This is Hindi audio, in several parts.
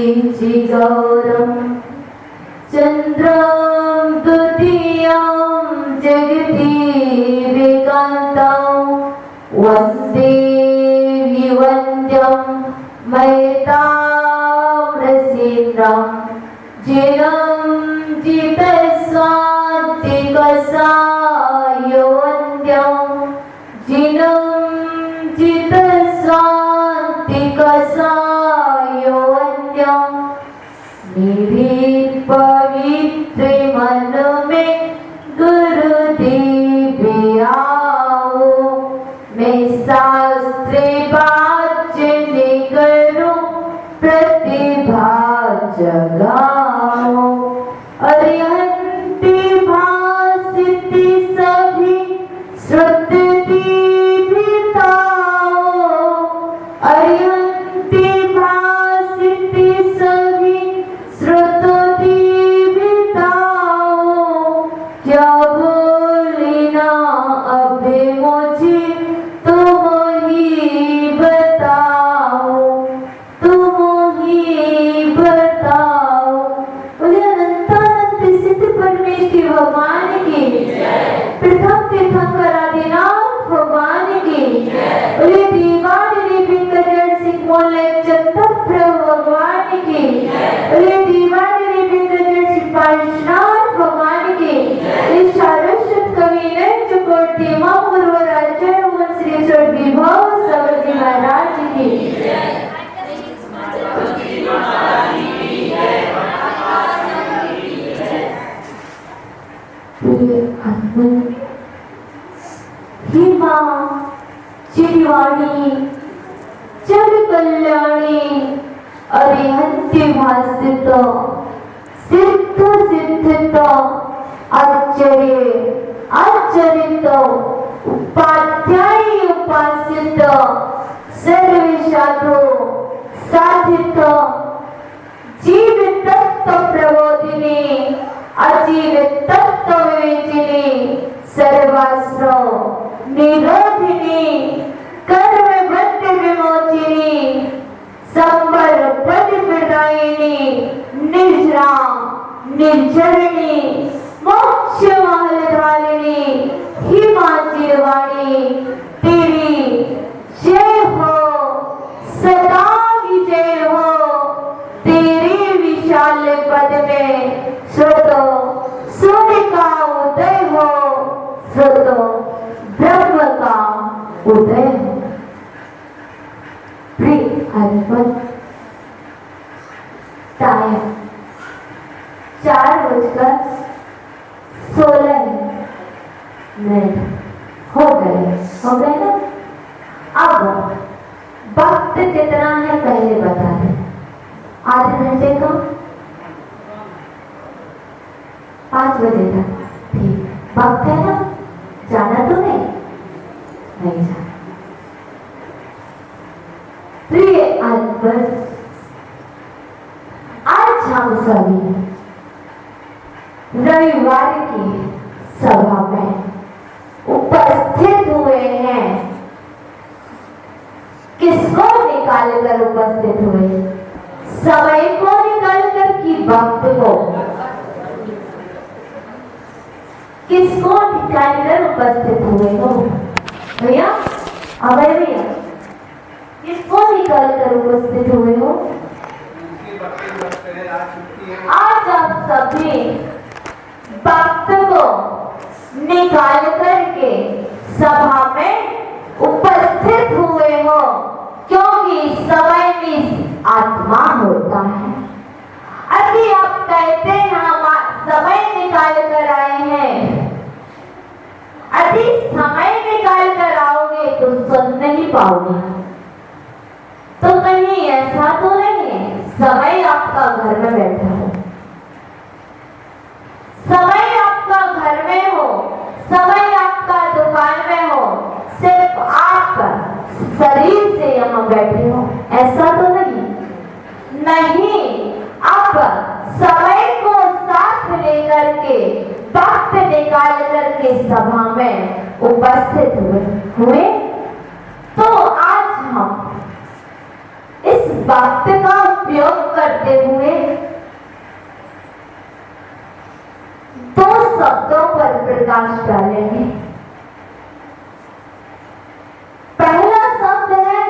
गौरम चंद्रं द्वितीयं जगदीविकान्तं वन्दे विवन्द्यं मयताम्रसीन्द्रं जिनं जितस्वान्तिकसायोवन्द्यं जिनं जितस्वान्तिकसायोवन्द्यं निरीह पवित्र मन में गुरुदेव आओ, मैं शास्त्र वाचन करूं प्रतिभा जगाओ। अरिहंति भासिति सभी श्रुति दीपिताओ, अरिहंति भासिति सभी श्रुति दीपिताओ। क्या बोलना अब मुझे तुम ही बताओ, तुम ही बताओ। बोले अनंतानंद सिद्ध परमेश्वर भगवान की प्रथम तीर्थंकर आदिनाथ भगवान की। बोले दीवानी पिंकर सिंह मोले चंदन प्रभु भगवान की। बोले दीवानी पिंकर सिंह पार्शनाथ भगवान की। इस सारस्वत कवि ने चकोटी मां पूर्व राज्य श्री स्वर्गीय भाव सवजी महाराज की। ही मां चिरवाणी जग कल्याणी अरिहंति भासित सिद्ध सिद्धित आश्चर्य आचरित उपाध्याय उपासित सर्व साधु साधित जीव तत्व प्रबोधिनी अजीव तत्व विवेचिनी सर्वास्त्र निरोधिनी कर्म बंध विमोचिनी संबर पद प्रदायिनी निर्जरा निर्जरणी मोक्ष महलधारिणी हिमाचिरवाणी तेरी जय हो सदा विजय हो। तेरे विशाल पद में श्रोतो सूर्य का उदय हो, श्रोतो ब्रह्म का उदय हो। प्रिय अर्पण टाइम 4:16 हो गए ना। अब वक्त कितना है पहले बता दें। आधे घंटे का 5 बजे तक ठीक वक्त है ना। जाना तो नहीं जाना। प्रिय अर्पण आज हम सभी रविवार की सभा में उपस्थित हुए हैं। किसको निकाल कर उपस्थित हुए? समय को निकाल कर कि वक्त को? किसको निकाल कर उपस्थित हुए हो भैया? अभय भैया किसको निकाल कर उपस्थित हुए हो? आज आप सभी वक्त को निकाल करके सभा में उपस्थित हुए हो, क्योंकि समय में आत्मा होता है। अभी आप कहते हैं हम समय निकाल कर आए हैं। यदि समय निकाल कर आओगे तो सुन नहीं पाओगे। तो कहीं ऐसा तो नहीं है समय आपका घर में बैठा हो, समय आपका घर में हो, समय आपका दुकान में हो, सिर्फ आप शरीर से यहाँ बैठे हो, ऐसा तो नहीं। नहीं, आप समय को साथ लेकर के वक्त निकाल करके सभा में उपस्थित हुए। तो आज हम इस वक्त का उपयोग करते हुए दो शब्दों पर प्रकाश डालेंगे। पहला शब्द है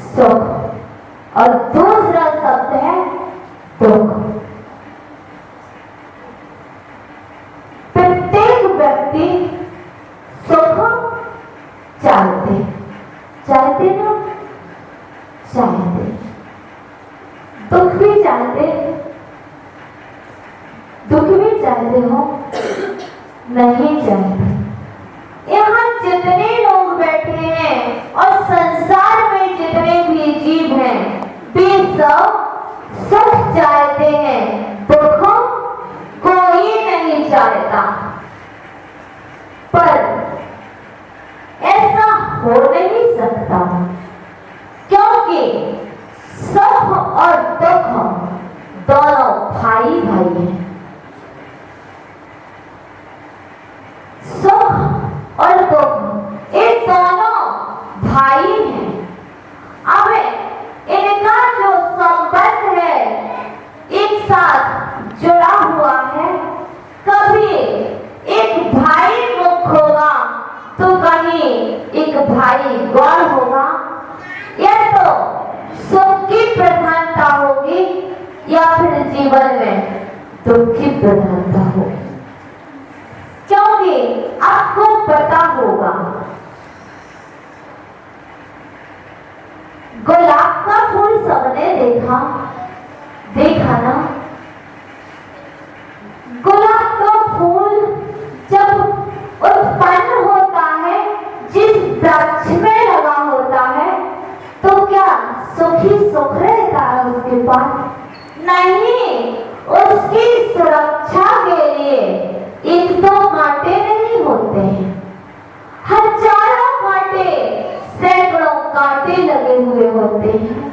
सुख और दूसरा शब्द है दुख। प्रत्येक व्यक्ति सुख चाहते ना, चाहते, दुख भी चाहते, दुख भी चाहते हो, नहीं चाहते। यहाँ जितने लोग बैठे हैं और संसार में जितने भी जीव हैं, वे सब सुख चाहते हैं, दुख कोई नहीं चाहता। पर ऐसा हो नहीं सकता, क्योंकि सुख और दुख दोनों भाई भाई हैं। सुख और दुख ये दोनों भाई हैं। अब इनका जो संबंध है एक साथ जुड़ा हुआ है। कभी एक भाई मुख होगा तो कहीं एक भाई गौर होगा। या तो सुख की प्रधानता होगी या फिर जीवन में दुख की प्रधानता होगी। क्योंकि आपको पता होगा गुलाब का फूल सबने देखा ना। गुलाब का फूल जब उत्पन्न होता है, जिस वृक्ष में लगा होता है, तो क्या सुख ही सुख रहता है उसके पास? नहीं, उसकी सुरक्षा के लिए एक दो कांटे नहीं होते हैं, हजारों कांटे, सैकड़ों कांटे लगे हुए होते हैं।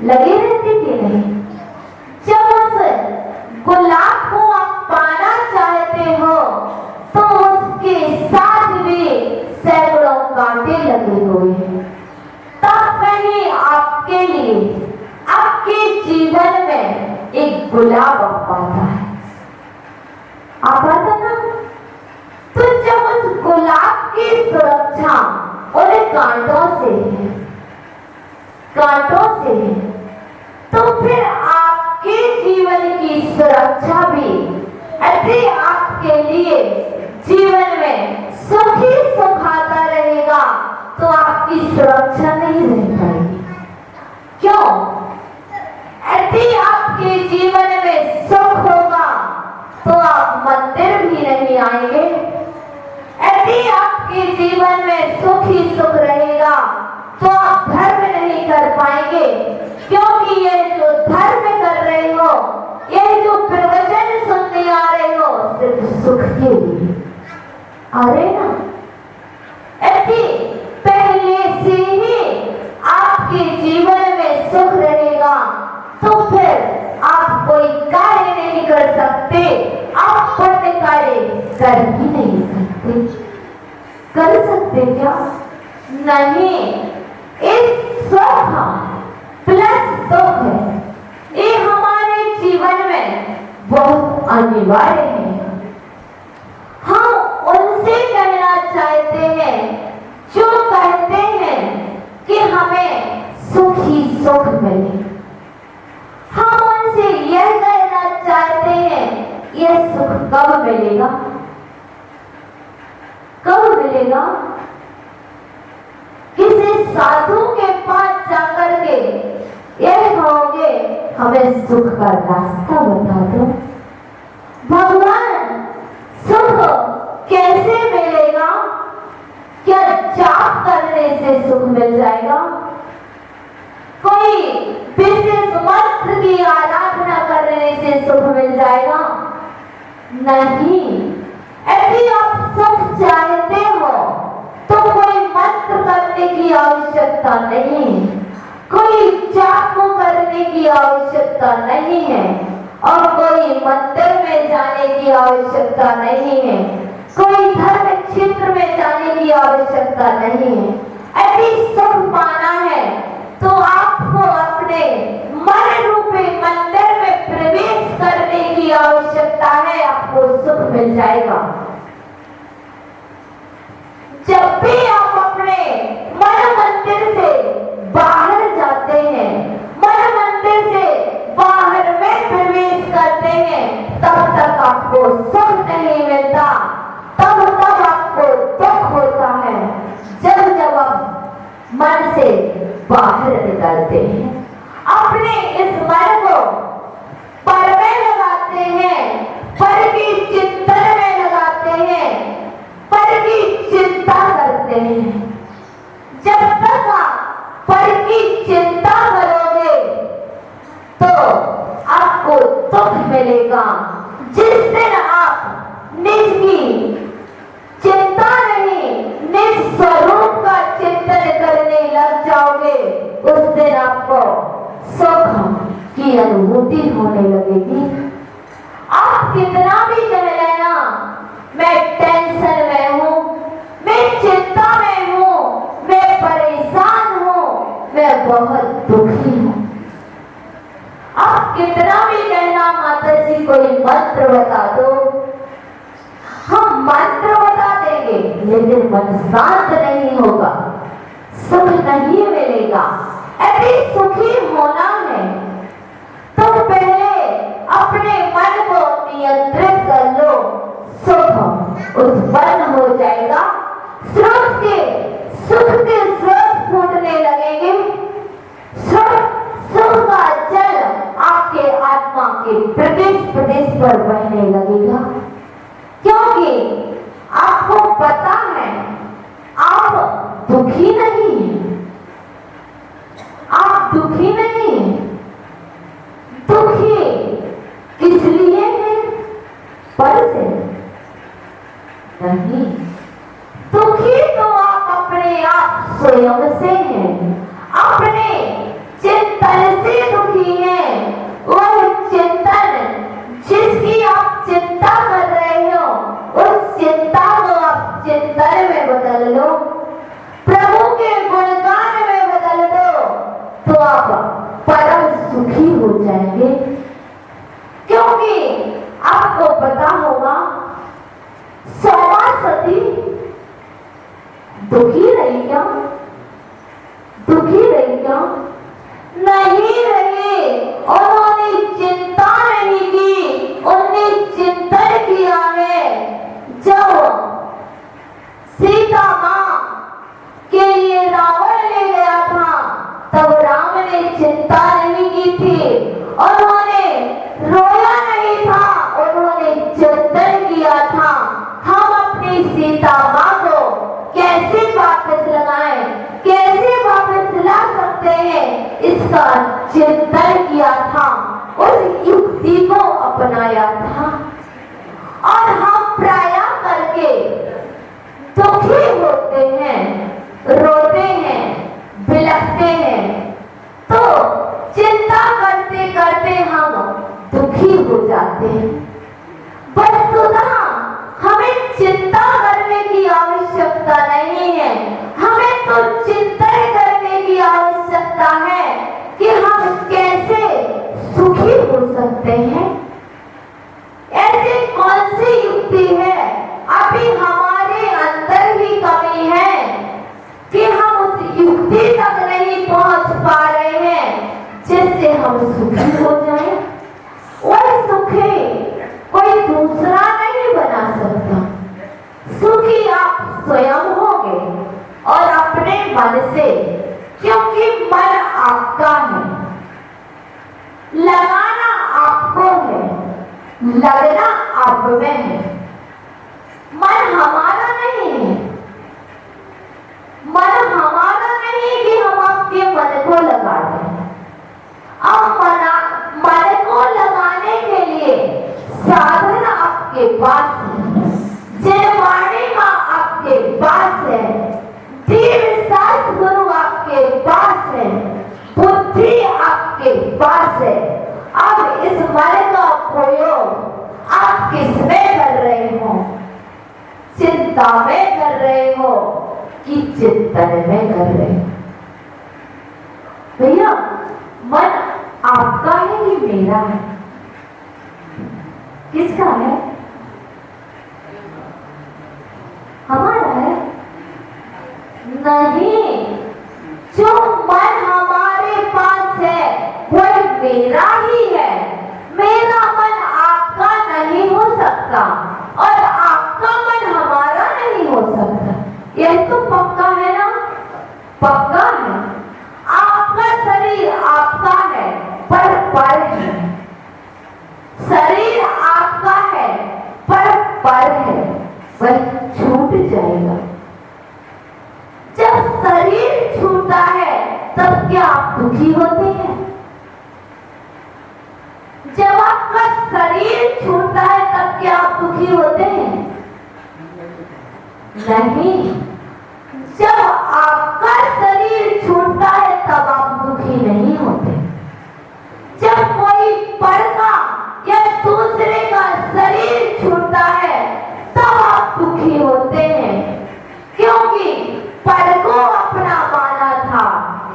लगे रहते कि नहीं? जब उस गुलाब को आप पाना चाहते हो तो उसके साथ भी सैकड़ों कांटे लगे हुए हैं। तब कहीं आपके लिए, आपके जीवन में एक गुलाब आ पाता है। आता ना? तो जब उस गुलाब की सुरक्षा उन कांटों से है, तो फिर आपके जीवन की सुरक्षा भी ऐसे आपके लिए जीवन में सुख ही सुख आता रहेगा, तो आपकी सुरक्षा नहीं रह पाएगी। क्यों? यदि आपके जीवन में सुख होगा तो आप मंदिर भी नहीं आएंगे। यदि आपके जीवन में सुख ही सुख रहेगा तो आप धर्म नहीं कर पाएंगे, क्योंकि ये जो धर्म कर रहे हो, ये जो प्रवचन सुनने आ रहे हो, सिर्फ सुख के लिए आ रहे ना। यदि पहले से ही आपके जीवन में सुख रहेगा तो फिर आप कोई कार्य नहीं कर सकते, आप पुण्य कार्य कर ही नहीं सकते। कर सकते क्या? नहीं। इस सुख प्लस दुख ये हमारे जीवन में बहुत अनिवार्य है। हम उनसे कहना चाहते हैं जो कहते हैं कि हमें सुख ही सुख मिले। हम उनसे यह कहना चाहते हैं यह सुख कब मिलेगा? कब मिलेगा? किसी साधु के पास जाकर के यह कहोगे हमें सुख का रास्ता बता दो। भगवान सुख कैसे मिलेगा? क्या जाप करने से सुख मिल जाएगा? कोई विशेष मंत्र की आराधना करने से सुख मिल जाएगा? नहीं। यदि आप सुख चाहते हो तो कोई मंत्र करने की आवश्यकता नहीं, कोई जाप करने की आवश्यकता नहीं है, और कोई मंदिर में जाने की आवश्यकता नहीं है, कोई धर्म क्षेत्र में जाने की आवश्यकता नहीं है। यदि सुख पाना है तो आपको अपने मन रूपी मंदिर में प्रवेश करने की आवश्यकता है, आपको सुख मिल जाएगा। जब भी आप अपने मन मंदिर से बाहर जाते हैं, मन मंदिर से बाहर में प्रवेश करते हैं, तब तक आपको सुख नहीं मिलता, तब तक आपको दुख होता है। जब जब आप मन से बाहर निकलते हैं, अपने इस मन को पर में लगाते हैं, पर की चिंतन में लगाते हैं, पर की चिंता करते हैं। जब तक आप पर की चिंता करोगे तो आपको दुख मिलेगा। जिस दिन आप निज की चिंता नहीं, निज स्वरूप का चिंतन करने लग जाओगे, उस दिन आपको सुख की अनुभूति होने लगेगी। आप कितना भी कह लेना मैं टेंशन में हूं, मैं चिंता में हूं, मैं परेशान हूं, मैं बहुत दुखी हूं। आप कितना भी कहना माता जी कोई मंत्र बता दो, हम मंत्र बता देंगे, लेकिन मन शांत नहीं होगा, सुख नहीं मिलेगा। यदि सुखी होना है तो पहले अपने मन को नियंत्रित कर लो, सुख उत्पन्न हो जाएगा। सुख के स्रोत फूटने लगेंगे, सुख का जल आपके आत्मा के प्रदेश प्रदेश पर बहने लगेगा। क्योंकि आपको पता है आप दुखी नहीं हैं, आप दुखी नहीं हैं। दुखी किस लिए है? पर से नहीं, दुखी तो आप अपने आप स्वयं से हैं, अपने चिंतन से दुखी हैं। वह चिंतन जिसकी आप चिंता कर रहे हो, उस चिंता को आप चिंतन में बदल लो, प्रभु के गुणगान में बदल दो, तो आप परम सुखी हो जाएंगे। क्योंकि आपको पता होगा सौमा सती दुखी रही क्या? दुखी रही क्या? नहीं रही। उन्होंने चिंता नहीं की, उन्होंने चिंतन किया है। जब सीता मां के लिए रावण ले गया था, तब राम ने चिंता नहीं की थी, उन्होंने रोया नहीं था, उन्होंने चिंतन किया था हम अपनी सीता मां को कैसे वापस लगाएं, कैसे वापस ला सकते हैं, इसका चिंतन किया था, उस युक्ति को अपनाया था। और हम प्रायः करके दुखी होते हैं, रोते हैं, बिलखते हैं, तो चिंता करते करते हम दुखी हो जाते हैं। वस्तुतः हमें चिंता करने की आवश्यकता नहीं है, हमें तो चिंतन करने की आवश्यकता है कि हम कैसे सुखी हो सकते हैं। ऐसी कौन सी युक्ति है? अभी हमारे अंदर ही कमी है कि हम उस युक्ति तक नहीं पहुंच पा रहे हैं जिससे हम सुखी हो जाएं। वह सुखी कोई दूसरा नहीं बना सकता, सुखी आप स्वयं होंगे और अपने मन से, क्योंकि मन आपका है, लगाना आपको है, लगना आप में है। मन हमारा नहीं है, मन हमारा नहीं कि हम आपके मन को लगा दें। अब मन को लगाने के लिए साधन आपके पास है, जिनवाणी मां आपके पास है, दिव्य शास्त्र गुरु आपके पास है, बुद्धि आपके पास है। अब इस मन का प्रयोग आप किसमें कर रहे हो? चिंता में कर रहे हो कि चिंतन में कर रहे हो? भैया मन आपका है कि मेरा है? किसका है? हमारा है? नहीं, जो मन हमारे पास है वो मेरा ही है। मेरा मन आपका नहीं हो सकता और आपका मन हमारा नहीं हो सकता। यह तो पक्का है ना? पक्का है। आपका शरीर आपका है पर है। शरीर आपका है पर है, वह छूट जाएगा। जब शरीर छूटता है तब क्या आप दुखी होते हैं? जब आपका शरीर छूटता है तब क्या आप दुखी होते हैं? नहीं। जब आपका शरीर छूटता है तब आप दुखी नहीं होते। जब कोई पर का या दूसरे का शरीर छूटता है तब आप दुखी होते हैं, क्योंकि पर को अपना माना था,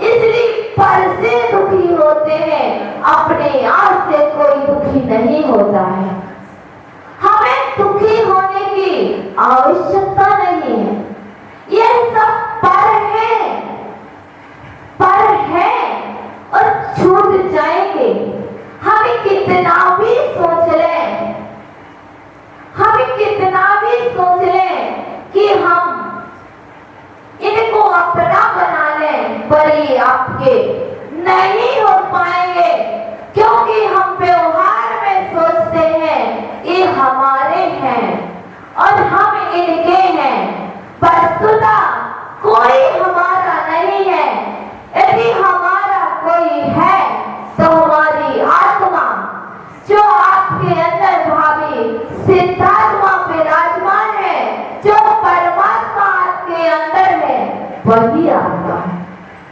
इसलिए पर से दुखी होते हैं। अपने आप से कोई दुखी नहीं होता है। हमें दुखी होने की आवश्यकता नहीं है। यह सब पर है और छूट जाएंगे। हमें कितना भी सोच लें, कि हम इनको अपना बना लें, पर ये आपके नहीं हो पाएंगे, क्योंकि हम व्यवहार में सोचते हैं ये हमारे हैं और हम इनके हैं। वस्तुतः कोई हमारा नहीं है। यदि हमारा कोई है तो हमारी आत्मा जो आपके अंदर भावी सिद्धात्मा विराजमान है, जो परमात्मा आपके अंदर है, वही आपका है।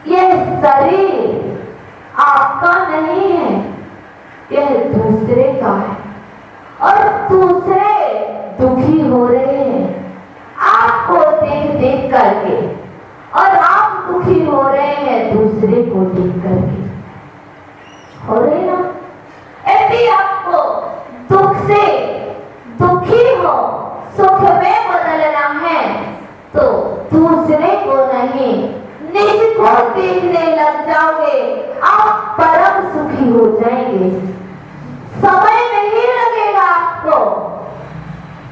यह शरीर आपका नहीं है, यह दूसरे का है और दूसरे दुखी हो रहे हैं आपको देख करके, और आप दुखी हो रहे हैं दूसरे को देख करके। हो रहे ना? यदि आपको दुख से दुखी हो, सुख में बदलना है तो दूसरे को नहीं, निज को देखने लग जाओगे, आप परम सुखी हो जाएंगे। समय नहीं लगेगा आपको,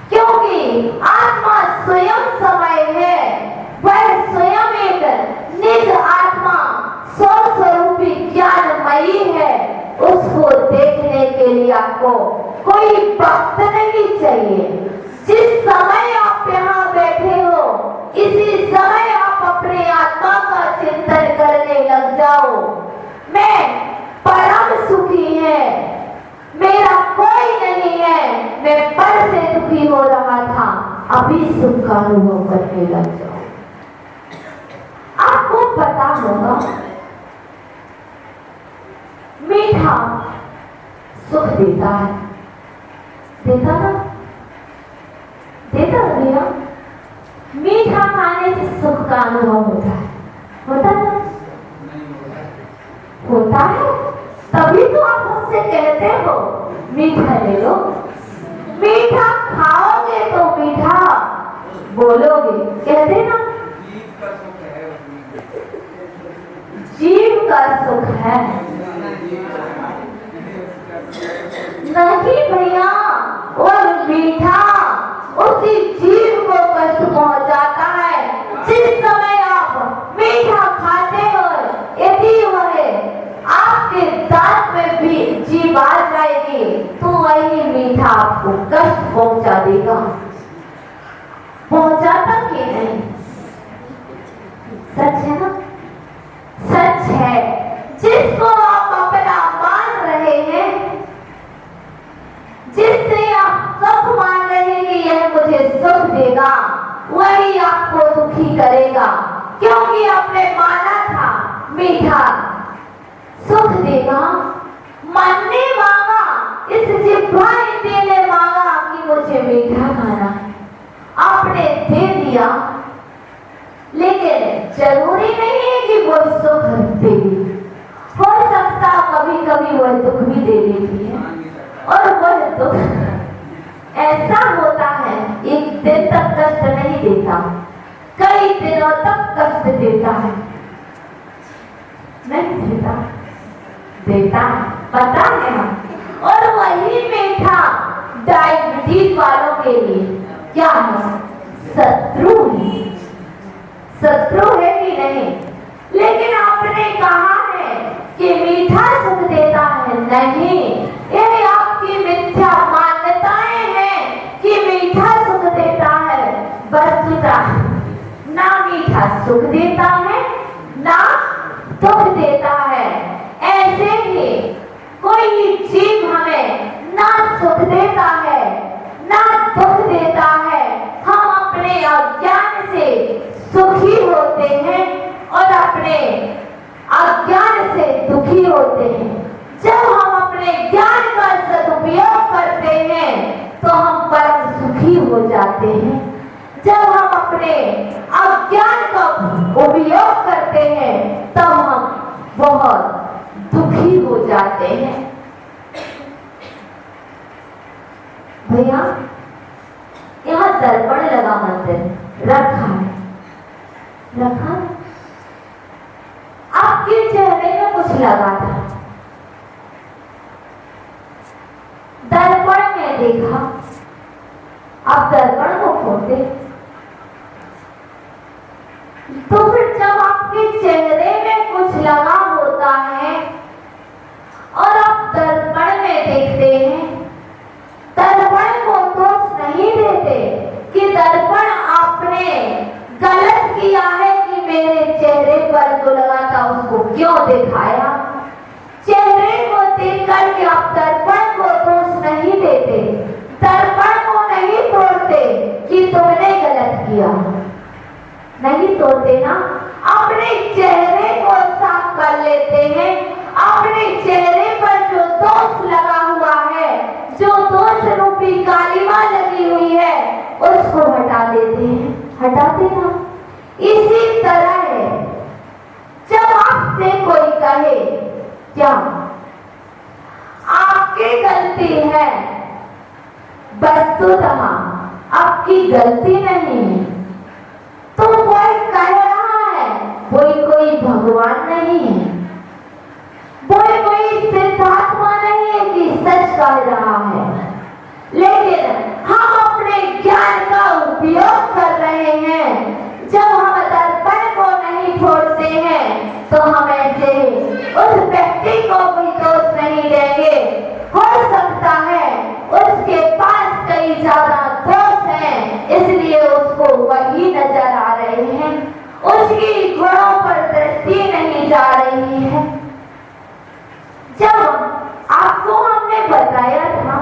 क्योंकि आत्मा स्वयं समय है। वह स्वयं एक निज आत्मा स्वस्वरूपी ज्ञानमयी है। उसको देखने के लिए आपको कोई वक्त नहीं चाहिए। जिस समय आप यहाँ बैठे हो, इसी समय आप अपने आत्मा का चिंतन करने लग जाओ। मैं परम सुखी है, मेरा कोई नहीं है, मैं पर से दुखी हो रहा था, अभी सुख का अनुभव करने लग जाओ। आपको पता होगा मीठा सुख देता है, देता ना? देता भैया? मीठा खाने से सुख का अनुभव होता है, होता ना? होता है, तभी तो आप मुझसे कहते हो मीठा ले लो। मीठा खाओगे तो मीठा बोलोगे, कहते ना? जीव का सुख है। नहीं भैया, और मीठा उसी जीव को कष्ट पहुंचाता है। जिस समय आप मीठा खाते हो, यदि वह आपके दांत में भी जीभ आ जाएगी तो वही मीठा आपको कष्ट पहुंचा देगा। पहुंचाता कि नहीं? सच है ना? सच है। जिसको आप अपना मान रहे हैं, जिससे आप सुख मान रहे हैं कि यह मुझे सुख देगा, वही आपको दुखी करेगा, क्योंकि आपने माना था मीठा सुख देगा। मन ने मांगा, इस जिह्वा ने मांगा कि मुझे मीठा खाना है, आपने दे दिया। लेकिन जरूरी नहीं है कि वो सुख देगी। हो सकता कभी कभी कभी वह दुख भी दे देती है, और वह दुख ऐसा होता है एक दिन तक कष्ट नहीं देता, कई दिनों तक कष्ट देता है। नहीं देता, देता है, पता है हम। और वही मीठा डायबिटीज वालों के लिए क्या है? शत्रु है। शत्रु है कि नहीं? लेकिन आपने कहा है कि मीठा सुख देता है, नहीं, ये आपकी मिथ्या मान्यताएं हैं कि मीठा सुख देता है। वस्तुतः ना मीठा सुख देता है, ना दुख देता है। ऐसे ही कोई जीव हमें ना सुख देता है, ना दुख देता है। हम अपने अज्ञान से सुखी होते हैं और अपने अज्ञान से दुखी होते हैं। जब हम अपने ज्ञान का सदुपयोग करते हैं तो हम परम सुखी हो जाते हैं। जब हम अपने अज्ञान का उपयोग करते हैं तब हम बहुत दुखी हो जाते हैं। भैया, यहाँ दर्पण लगा मंदिर रखा है, रखा है। आपके चेहरे में कुछ लगा था, दर्पण में देखा, आप दर्पण को खोलते तो फिर जब आपके चेहरे में कुछ लगा होता है और आप दर्पण में देखते हैं, दर्पण को दोष नहीं देते कि दर्पण आपने गलत किया है कि मेरे चेहरे पर जो लगा था उसको क्यों दिखाया। चेहरे को देख करके आप दर्पण को दोष नहीं देते, दर्पण को नहीं तोड़ते कि तुमने गलत किया, नहीं तोड़ते ना। अपने चेहरे को साफ कर लेते हैं, अपने चेहरे पर जो दोष लगा हुआ है, जो दोष रूपी कालिमा लगी हुई है, उसको हटा देते हैं, हटाते ना। इसी तरह है, जब आपसे कोई कहे क्या आपकी गलती है, वस्तुतः आपकी गलती नहीं है, तो कोई कह रहा है कोई भगवान नहीं है, कोई सिद्धात्मा नहीं है कि सच कह रहा है। लेकिन हम अपने ज्ञान का उपयोग कर रहे हैं। जब हम दर्पण को नहीं छोड़ते हैं तो हम ऐसे उस व्यक्ति को कोई दोष नहीं देंगे। हो सकता है उसके पास कई ज्यादा दोष हैं, इसलिए उसको वही नजर आ रहे हैं, उसकी गुणों पर दृष्टि नहीं जा रही है। जब आपको हमने बताया था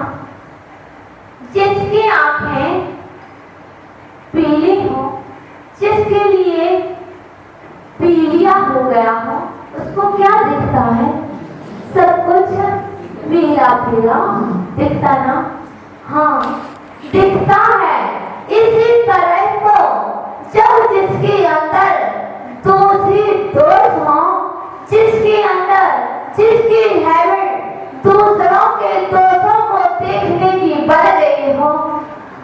जिसकी आंखें पीली हो, जिसके लिए पीलिया हो गया हो, उसको क्या दिखता है? सब कुछ पीला पीला दिखता ना? हाँ, दिखता है। इसी तरह तो जब जिसके अंदर दोष ही दोष हो, जिसके अंदर जिसकी हैबिट दूसरों के दोषों को देखने की बढ़ गई हो,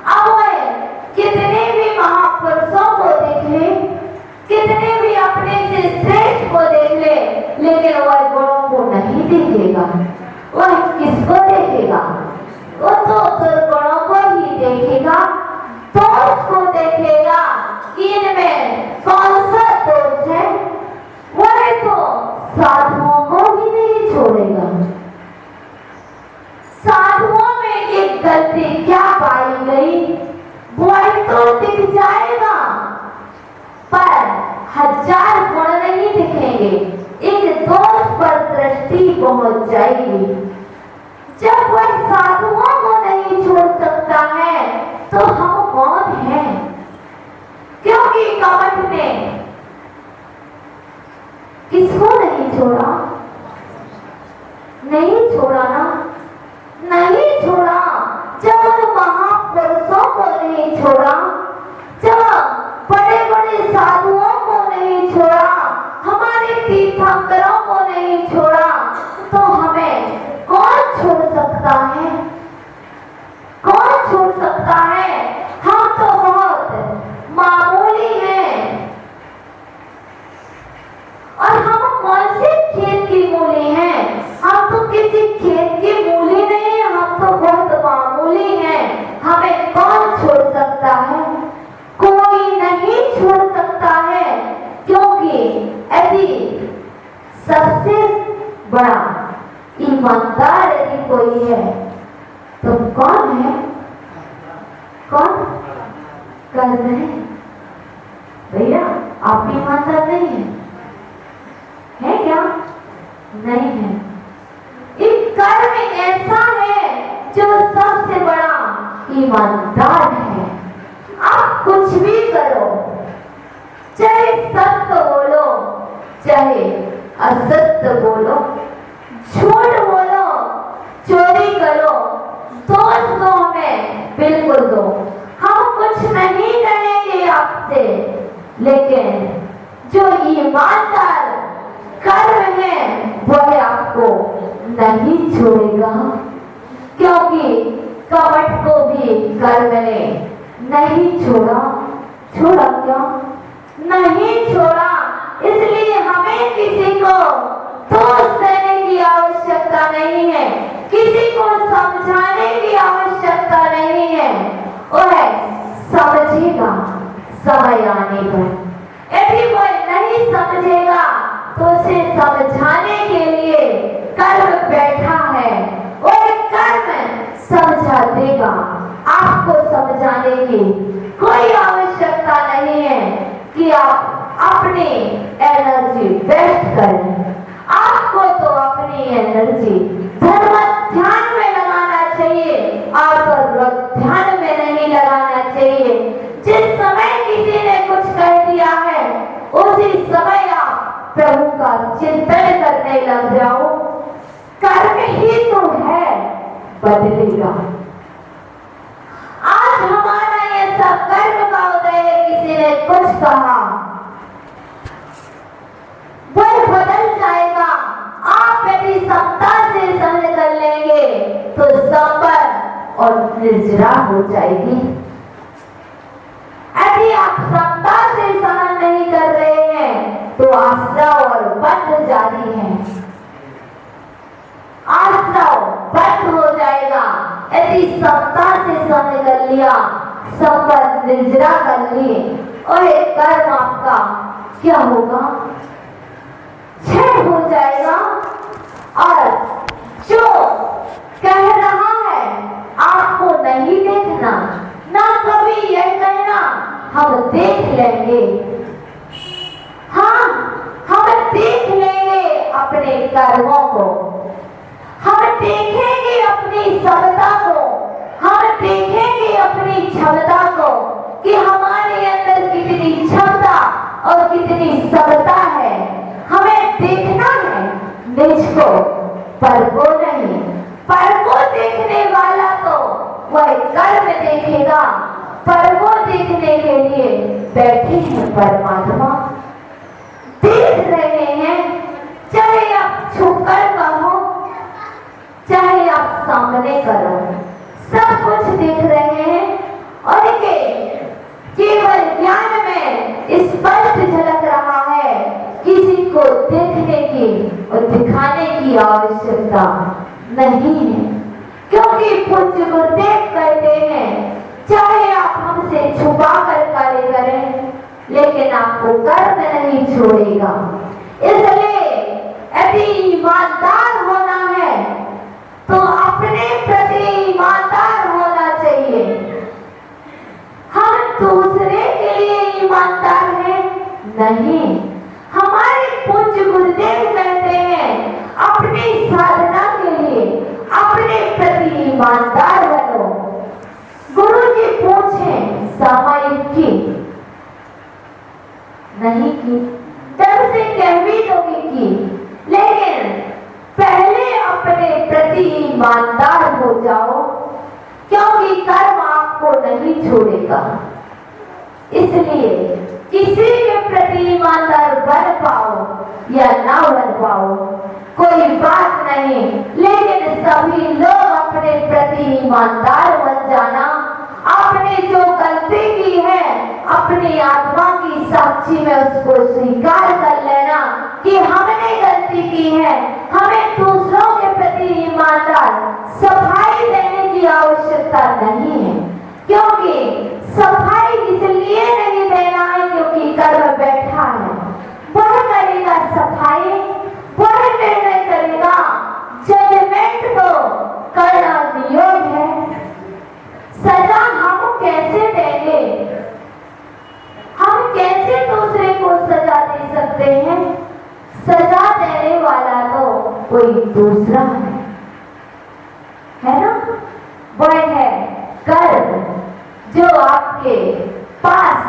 अब वह कितने भी महापुरुषों को देख ले, कितने भी अपने से श्रेष्ठ को देख ले, लेकिन वह गुणों को नहीं देखेगा। वह किसको देखेगा? वो तो दुर्गुणों को ही देखेगा, दोष को देखेगा कि इनमें कौन सा दोष है। वह तो साधुओं को भी नहीं छोड़ेगा। साधुओं में एक गलती क्या पाई गई, वह तो दिख जाएगा, पर 1000 गुण नहीं दिखेंगे, एक दोष पर दृष्टि पहुंच जाएगी। जब वह साधुओं को नहीं छोड़ सकता है तो हम कौन हैं? क्योंकि कपट ने किसको नहीं छोड़ा? नहीं छोड़ा ना, नहीं छोड़ा। जब उन महापुरुषों को नहीं छोड़ा, जब बड़े बड़े साधुओं को नहीं छोड़ा, हमारे तीर्थंकरों को नहीं छोड़ा, तो हमें तो कौन है? कौन? कर्म है। भैया आप ईमानदार नहीं है? है क्या? नहीं है। एक कर्म ऐसा है जो सबसे बड़ा ईमानदार है। आप कुछ भी करो, चाहे सत्य बोलो चाहे असत्य बोलो, झूठ बोलो, चोरी करो, दोस्त दो हमें, बिल्कुल दो, हम कुछ नहीं करेंगे आपसे, लेकिन जो ईमानदार कर्म है वह आपको नहीं छोड़ेगा, क्योंकि कपट को भी कर्म ने नहीं छोड़ा। छोड़ा क्या? नहीं छोड़ा। इसलिए हमें किसी को दोष देने की आवश्यकता नहीं है, किसी को समझाने की आवश्यकता नहीं है। वह समझेगा समय आने पर। यदि कोई नहीं समझेगा तो उसे समझाने के लिए कर्म बैठा है, वह कर्म समझा देगा। आपको समझाने की कोई आवश्यकता नहीं है कि आप अपनी एनर्जी वेस्ट करें। आपको तो अपनी एनर्जी धर्म ध्यान में लगाना चाहिए, और ध्यान में नहीं लगाना चाहिए। जिस समय किसी ने कुछ कह दिया है उसी समय आप प्रभु का चिंतन करने लग जाओ। कर्म ही तो है, बदलेगा। आज हमारा ये सब कर्म का उदय है। किसी ने कुछ कहा, वह बदल जाएगा। आप यदि समता से सहन कर लेंगे तो संपन्न और निर्जरा हो जाएगी। यदि आप समता से सहन नहीं कर रहे हैं तो आश्रव और बंध जारी है। आश्रव बंद हो जाएगा। यदि समता से सहन कर लिया, संपन्न निर्जरा कर लिए, और एक कर्म आपका क्या होगा? क्षय हो जाएगा। और जो कह रहा है आपको नहीं देखना, ना कभी यह कहना हम देख लेंगे। हाँ, हम देख लेंगे अपने कर्मों को, हम देखेंगे अपनी समता को, हम देखेंगे अपनी क्षमता को कि हमारे अंदर कितनी क्षमता और कितनी समता है। हमें देखना है निज को, पर को नहीं। पर को देखने वाला तो वह कर्म देखेगा, पर को देखने के लिए बैठे हैं परमात्मा। देख रहे हैं, चाहे आप छुपकर कहो चाहे आप सामने करो, सब कुछ देख रहे हैं। और केवल ज्ञान में स्पष्ट झलक रहा है, किसी को देखने की और दिखाने की आवश्यकता नहीं है। क्योंकि पूज्य गुरुदेव कहते हैं, चाहे आप हमसे छुपा कर कार्य करें, लेकिन आपको कर्म नहीं छोड़ेगा। इसलिए यदि ईमानदार होना है तो अपने प्रति ईमानदार होना चाहिए। हम दूसरे के लिए ईमानदार हैं नहीं। हमारे पूज्य गुरुदेव कहते हैं, अपनी साधना के लिए अपने प्रति ईमानदार बनो। गुरु जी पूछें सामायिक की नहीं की, डर से कह भी दोगे की, लेकिन पहले अपने प्रति ईमानदार हो जाओ, क्योंकि कर्म आपको नहीं छोड़ेगा। इसलिए किसी के प्रति ईमानदार बन पाओ या ना बन पाओ कोई बात नहीं, लेकिन सभी लोग अपने प्रति ईमानदार बन जाना। आपने जो गलती की है अपनी आत्मा की साक्षी में उसको स्वीकार कर लेना कि हमने गलती की है। हमें दूसरों के प्रति ईमानदार सफाई देने की आवश्यकता नहीं है, क्योंकि सफाई इसलिए नहीं देना है क्योंकि कर्म बैठा है। वह करेगा सफाई, वह निर्णय करेगा। जजमेंट तो करना नियोग है, कोई दूसरा है ना? वह है कर्म, जो आपके पास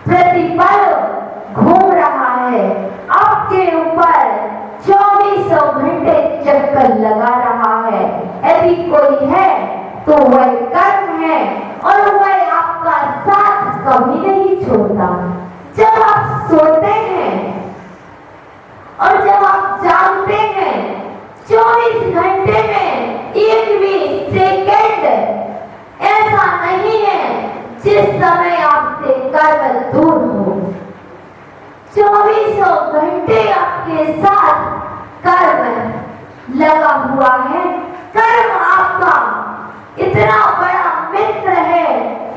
प्रतिपल घूम रहा है, आपके ऊपर 24 घंटे चक्कर लगा रहा है। यदि कोई है तो वह कर्म है, और वह आपका साथ कभी नहीं छोड़ता। जब आप सोते हैं और जब आप जागते हैं, 24 घंटे में एक भी सेकंड ऐसा नहीं है जिस समय आपसे कर्म दूर हो। 24 घंटे आपके साथ कर्म लगा हुआ है। कर्म आपका इतना बड़ा मित्र है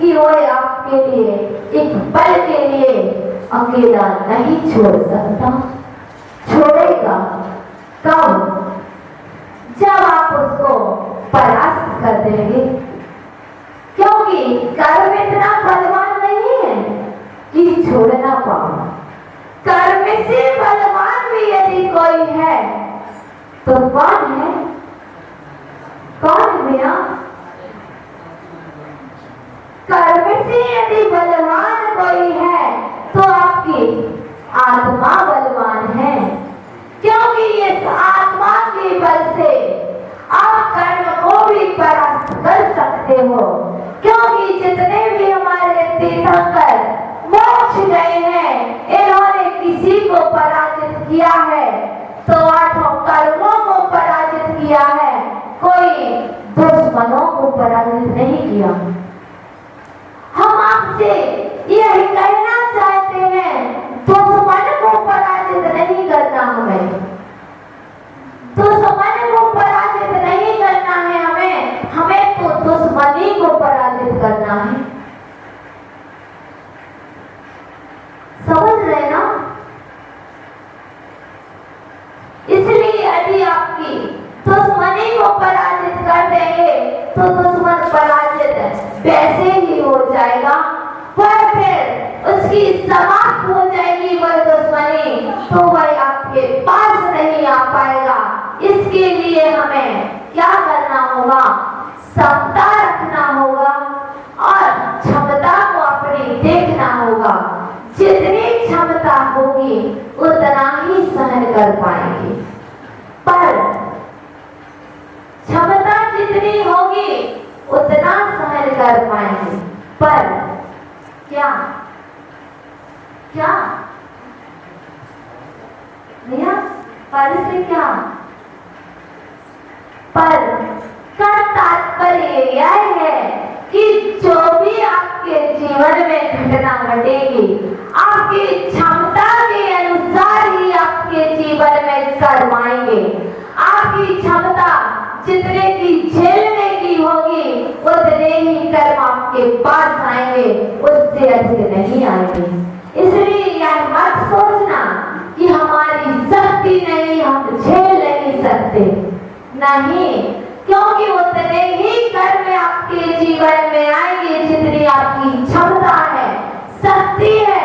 कि वह आपके लिए एक पल के लिए अकेला नहीं छोड़ सकता। छोड़ेगा कब? जब आप उसको परास्त कर देंगे, क्योंकि कर्म इतना बलवान नहीं है कि छोड़ ना पाओ। कर्म से बलवान भी यदि कोई है तो कौन है? कौन भैया? कर्म से यदि बलवान कोई है तो आपकी आत्मा बलवान है, क्योंकि इस आत्मा के बल से आप कर्म को भी परास्त कर सकते हो। क्योंकि जितने भी हमारे तीर्थंकर मोक्ष गए हैं, इन्होंने किसी को पराजित किया है तो 8 कर्मों को पराजित किया है, कोई दुश्मनों को पराजित नहीं किया। हम आपसे यही कहना चाहते हैं, दुश्मन को पराजित नहीं करना हमें, दुश्मन को पराजित नहीं करना है हमें तो दुश्मनी को पराजित करना है। समझ रहे ना? इसलिए यदि आपकी दुश्मनी को पराजित कर देंगे तो दुश्मन पराजित वैसे ही हो जाएगा, पर फिर उसकी समाप्त हो जाएगी वह दुश्मनी, तो वह आपके पास नहीं आ पाएगा। इसके लिए हमें क्या करना होगा? समता रखना होगा और क्षमता को अपनी देखना होगा। जितनी क्षमता होगी उतना ही सहन कर पाएंगे, पर क्षमता जितनी होगी उतना सहन कर पाएंगे, पर क्या क्या भैया? पर से क्या? पर का तात्पर्य यह है कि जो भी आपके जीवन में घटना घटेगी, आपकी क्षमता के अनुसार ही आपके जीवन में कर्म आएंगे। आपकी क्षमता जितने की झेलने की होगी उतने ही कर्म आपके पास आएंगे, उससे अधिक नहीं आएंगे। इसलिए यह मत सोचना कि हमारी शक्ति नहीं, हम झेल नहीं सकते, नहीं, क्योंकि उतने ही कर्म आपके जीवन में आएंगे जितनी आपकी क्षमता है, शक्ति है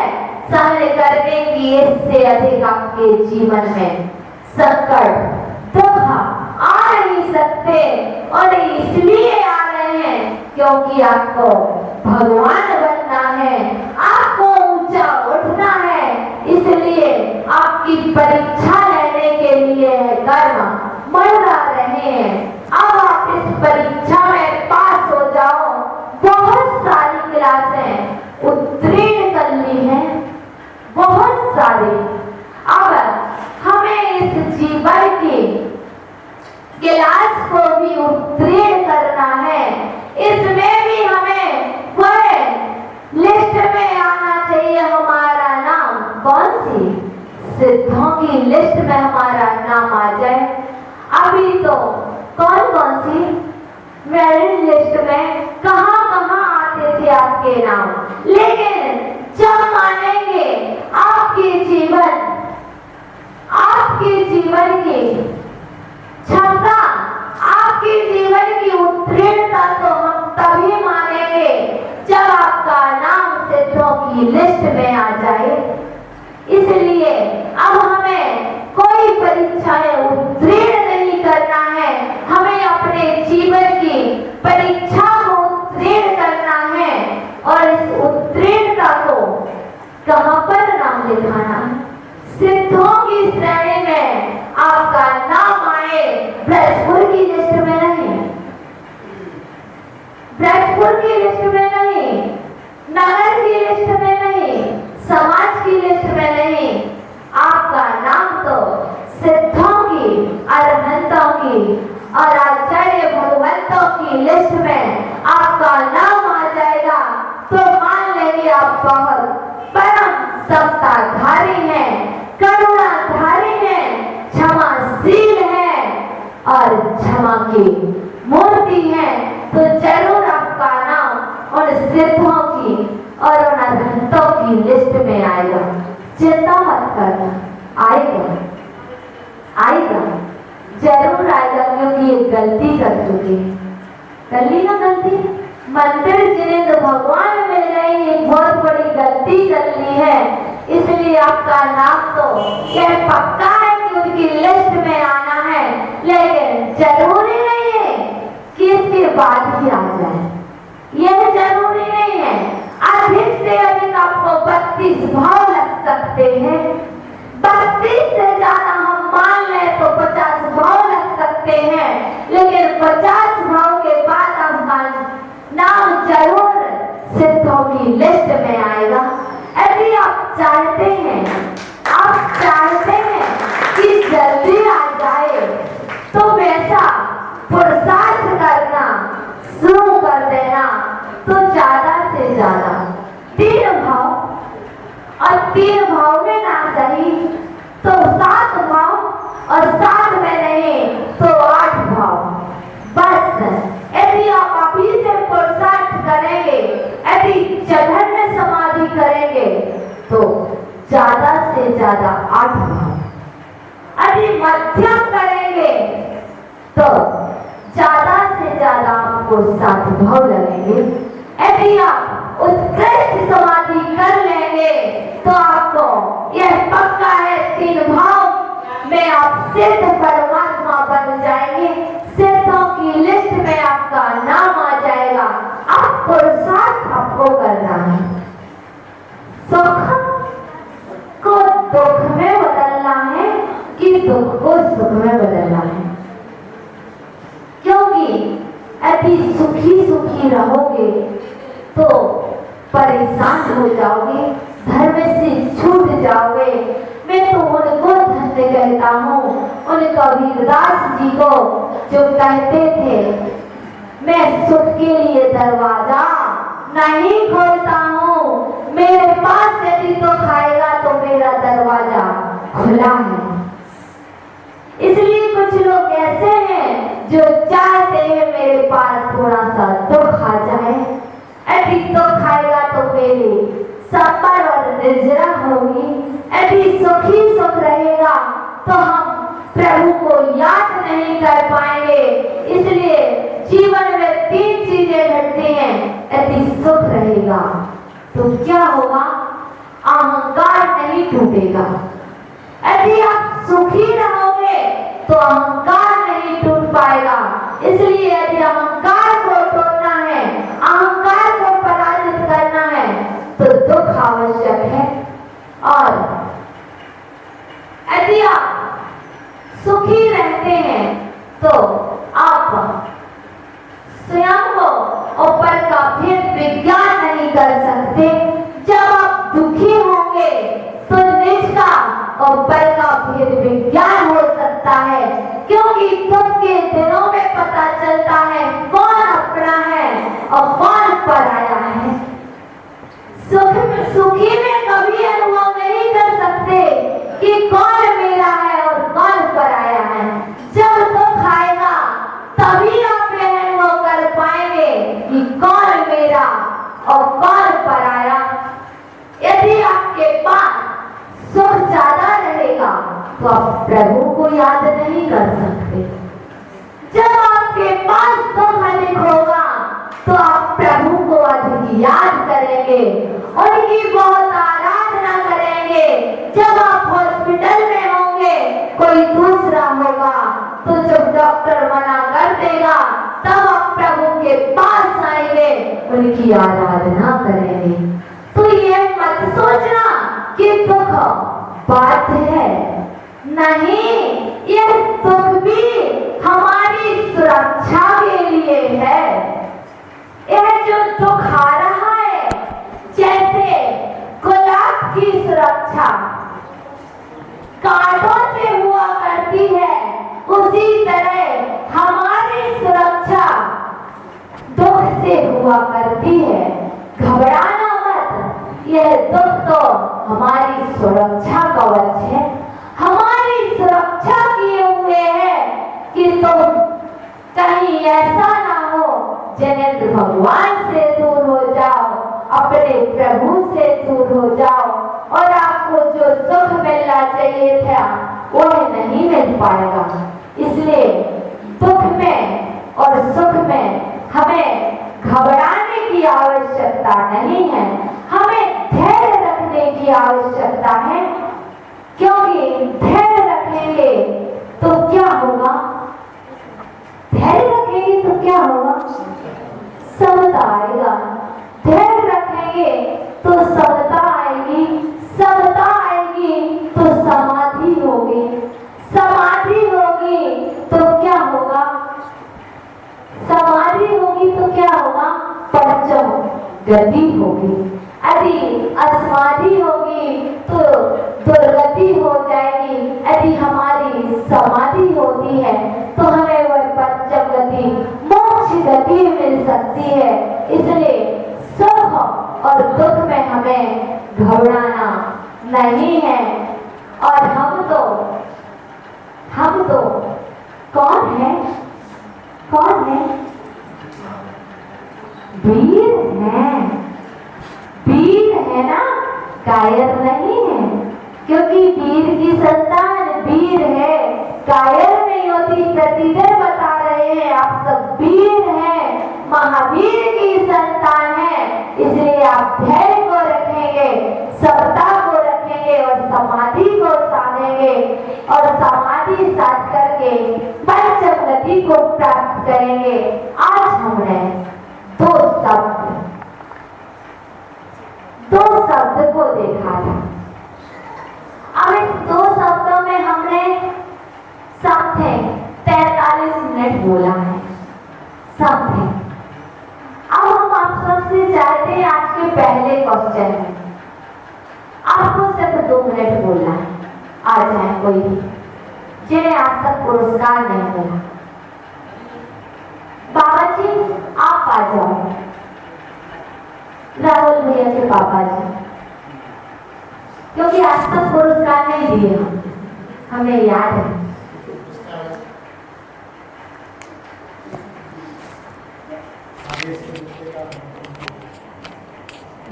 सहन करने की। इससे अधिक आपके जीवन में संकट दुख आ नहीं सकते, और इसलिए आ रहे हैं क्योंकि आपको भगवान बनना है, आपको ऊंचा उठना है। इसलिए आपकी परीक्षा लेने के लिए कर्म मंडरा रहे हैं। अब आप इस परीक्षा में पास हो जाओ। बहुत सारी क्लासें उत्तीर्ण कर ली हैं, बहुत सारी। अब हमें इस जीवन की क्लास को भी उत्तीर्ण करना है। इसमें भी हमें वह लिस्ट में आना चाहिए हमारा नाम। कौन सी? सिद्धों की लिस्ट में हमारा नाम आ जाए। अभी तो कौन कौन सी मेरिट लिस्ट में कहां आते थे आपके नाम, लेकिन जब मानेंगे आपके जीवन की क्षमता, आपके जीवन की उत्तीर्णता तो हम तभी मानेंगे जब आपका नाम सिद्धों की लिस्ट में आ जाए। इसलिए अब हमें कोई परीक्षाएं उत्तीर्ण नहीं की लिस्ट में नहीं, नगर की लिस्ट में नहीं, समाज की लिस्ट में नहीं, आपका नाम तो सिद्धों की, अरहंतों की और आचार्य भगवंतों की लिस्ट में आपका नाम आ जाएगा तो मान लेंगे आप बहुत परम सत्ताधारी हैं, करुणाधारी हैं, क्षमाशील हैं और क्षमा की मूर्ति है। तो जरूर आपका नाम उन सिद्धों की और उन अरहंतों की लिस्ट में आएगा। चिंता मत करना, आएगा, आएगा, जरूर आएगा, क्योंकि ये गलती कर चुके हैं। कर ली ना गलती, मंदिर जिन्हें तो भगवान मिल गए, एक बहुत बड़ी गलती कर ली है, इसलिए आपका नाम तो यह पक्का है कि उनकी लिस्ट में आना है, लेकिन जरूरी नहीं है कि इसके बाद ही आ जाए, यह जरूरी नहीं है। अधिक से अधिक आपको 32 भाव लग सकते हैं, 32 से ज्यादा हम मान लें तो 50 भाव लग सकते हैं, लेकिन 50 भाव के बाद आपका नाम जरूर सिद्धों की लिस्ट में आएगा। यदि आप चाहते हैं, आप चाहते हैं कि जल्दी आ जाए, तो वैसा पुरुषार्थ करना शुरू कर देना। तो ज्यादा से ज्यादा 3 भाव, और 3 भाव में ना सही तो 7 भाव, और 7 में नहीं तो 8 भाव। बस यदि आप अभी से पुरुषार्थ करेंगे, यदि जघन्य समाधि करेंगे तो ज्यादा से ज्यादा 8 भाव, यदि मध्यम करेंगे तो ज्यादा से ज्यादा आपको 7 भाव लगेंगे। यदि आप उत्कृष्ट समाधि कर लेंगे तो आपको यह पक्का है 3 भाव में आप सिद्ध परमात्मा बन जाएंगे, सिद्धों की लिस्ट में आपका नाम आ जाएगा। आप पुरुषार्थ आपको करना है, सुख को दुख में बदलना है कि दुख को सुख में बदलना है, क्योंकि यदि सुखी सुखी रहोगे तो परेशान हो जाओगे, धर्म से छूट जाओगे। मैं तो उनको धन्य कहता हूँ, उन कबीरदास जी को जो कहते थे, मैं सुख के लिए दरवाजा नहीं खोलता हूँ, मेरे पास यदि तो खाएगा तो मेरा दरवाजा खुला है। इसलिए कुछ लोग ऐसे हैं जो चाहते हैं मेरे पास थोड़ा सा दुख आ जाए, यदि दुख खाएगा तो मेरी सफर और निर्जरा होगी, यदि सुखी सुख रहेगा तो हम प्रभु को याद नहीं कर पाएंगे। इसलिए जीवन में 3 चीजें घटती हैं। यदि सुख रहेगा तो क्या होगा? अहंकार नहीं टूटेगा। यदि आप सुखी रहोगे तो अहंकार नहीं टूट पाएगा। इसलिए यदि अहंकार को तोड़ना है, अहंकार को पराजित करना है तो दुख आवश्यक है। और यदि आप सुखी रहते हैं तो आप स्वयं को ऊपर का भेद विज्ञान नहीं कर सकते। जब आप दुखी होंगे तो निज का ऊपर का भेद विज्ञान हो सकता है, क्योंकि दुख के दिनों में पता चलता है कौन अपना है और कौन पराया है। सुखी में कभी अनुभव नहीं कर सकते कि कौन मेरा है और कौन पराया है। जब दुख आएगा तभी आप यह अनुभव कर पाएंगे कि कौन मेरा और कौन पराया। यदि आपके पास सुख ज्यादा रहेगा तो आप प्रभु को याद नहीं कर सकते। जब आपके पास दुख अधिक होगा तो आप प्रभु को अधिक याद करेंगे, उनकी बहुत आराधना करेंगे। जब आप हॉस्पिटल में होंगे कोई दूसरा होगा तो जब डॉक्टर मना कर देगा तब आप प्रभु के पास आएंगे, उनकी आराधना करेंगे। तो ये मत सोचना कि दुख बाध्य है, नहीं, यह दुख भी हमारी सुरक्षा के लिए है। यह जो हुआ करती है। घबराना मत, यह दुख तो हमारी सुरक्षा कवच है, हमारी सुरक्षा किए हुए है कि तुम कहीं ऐसा ना हो जिनेंद्र भगवान से दूर हो जाओ, अपने प्रभु से दूर हो जाओ और आपको जो सुख मिलना चाहिए था वह नहीं मिल पाएगा। इसलिए दुख में और सुख में हमें घबराने की आवश्यकता नहीं है, हमें धैर्य रखने की आवश्यकता है, क्योंकि धैर्य रखेंगे तो क्या होगा? धैर्य रखेंगे तो क्या होगा? समता आएगा। धैर्य रखेंगे तो समता आएगी, समता आएगी तो समाधि होगी, समाधि होगी तो क्या होगा? समाधि होगी तो क्या होगा? पंचम गति होगी। यदि असमाधि होगी तो दुर्गति हो जाएगी। यदि हमारी समाधि होती है तो हमें वह पंचम गति मोक्ष गति मिल सकती है। इसलिए सुख और दुख में हमें घबराना नहीं है। और हम तो कौन है? कौन है? वीर हैं, वीर है ना, कायर नहीं है, क्योंकि वीर की संतान वीर है, कायर नहीं होती। प्रतिदिन बता रहे हैं आप सब वीर हैं, महावीर की संतान है। इसलिए आप धैर्य को रखेंगे, समता को रखेंगे और समाधि को साधेंगे और समाधि साध करके पंचम गति को प्राप्त करेंगे। आज हमने दो शब्द को देखा था। अब इस दो शब्दों में हमने समथिंग 43 मिनट बोला है। समथिंग। अब हम आप सबसे चाहते हैं आज के पहले क्वेश्चन में आपको सिर्फ 2 मिनट बोलना है। आ जाए कोई भी जिन्हें आज तक पुरस्कार नहीं मिला। बाबा जी आप आ जाओ, राहुल भैया के पापा जी, क्योंकि आज तक पुरस्कार नहीं दिए हमें याद है।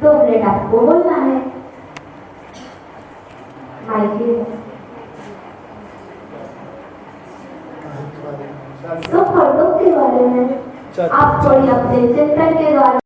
दो मिनट आपको बोलना है। सुख और दुख के बारे में आप थोड़ी अपने चिंतन के द्वारा